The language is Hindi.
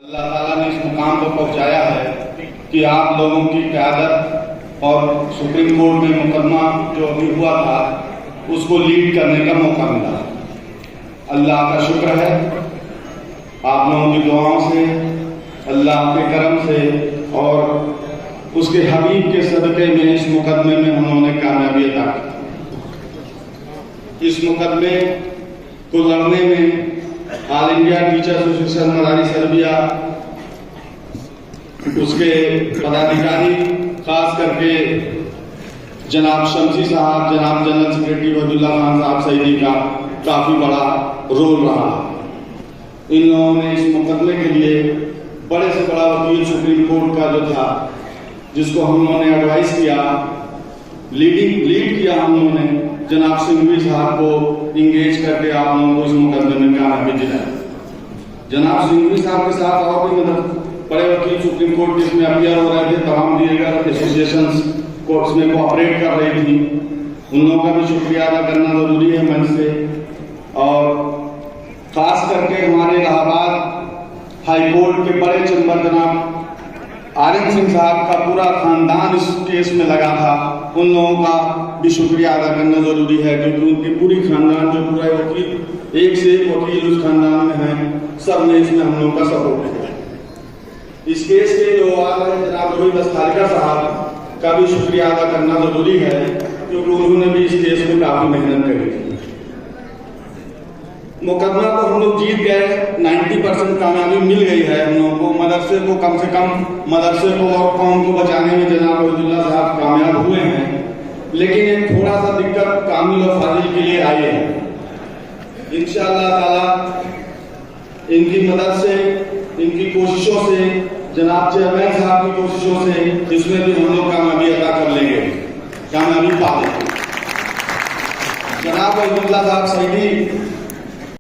अल्लाह ताला ने इस मुकाम पर पहुंचाया है कि आप लोगों की क़यादत और सुप्रीम कोर्ट में मुकदमा जो अभी हुआ था उसको लीड करने का मौका मिला। अल्लाह का शुक्र है, आप लोगों की दुआओं से, अल्लाह के करम से और उसके हबीब के सदक़े में इस मुकदमे में उन्होंने कामयाबी अता की। इस मुकदमे को लड़ने में ऑल इंडिया टीचर एसोसिएशन मदारी सर्बिया, उसके पदाधिकारी, खास करके जनाब शमसी साहब, जनाब जनरल सेक्रेटरी वहीदुल्लाह खान साहब सईदी का काफी बड़ा रोल रहा। इन लोगों ने इस मुकदमे के लिए बड़े से बड़ा वकील सुप्रीम कोर्ट का जो था, जिसको हम लोगों ने एडवाइस किया, लीड किया हम लोगों ने, जनाब सिंघवी साहब को इंगेज करके आप लोगों को इस मुकदमे में कामयाबी दिलाई। जनाब सिंघवी साहब के साथ और भी बड़े वकील सुप्रीम कोर्ट के इसमें अपियर हो रहे थे, तमाम दीगर एसोसिएशंस कोर्ट्स में कोऑपरेट कर रही थी, उन लोगों का भी शुक्रिया अदा करना जरूरी है मंच से। और खास करके हमारे इलाहाबाद हाई कोर्ट के बड़े चैम्बर जनाब आरिफ सिंह साहब का पूरा खानदान इस केस में लगा था, उन लोगों का भी शुक्रिया अदा करना जरूरी है, क्योंकि उनकी पूरी खानदान जो पूरा वकील, एक से एक वकील उस खानदान में है, सब ने इसमें हम लोगों का सपोर्ट किया। इस केस के जो जनाब रोहित अस्तारिका साहब का भी शुक्रिया अदा करना जरूरी है, क्योंकि उन्होंने भी इस केस में काफी मेहनत करी थी। मुकदमा तो हम लोग जीत गए, 90% कामयाबी मिल गई है हम लोगों को। मदरसे को कम से कम, मदरसे को और कौम को बचाने में जनाब वहीदुल्लाह साहब कामयाब हुए हैं, लेकिन एक थोड़ा सा दिक्कत कामिल और फाजिल के लिए आई है। इंशाअल्लाह ताला इनकी मदद से, इनकी कोशिशों से, जनाब चेयरमैन साहब की कोशिशों से, इसमें भी हम लोग कामयाबी अदा कर लेंगे, कामयाबी पा लेंगे। जनाब वहीदुल्लाह साहब सईदी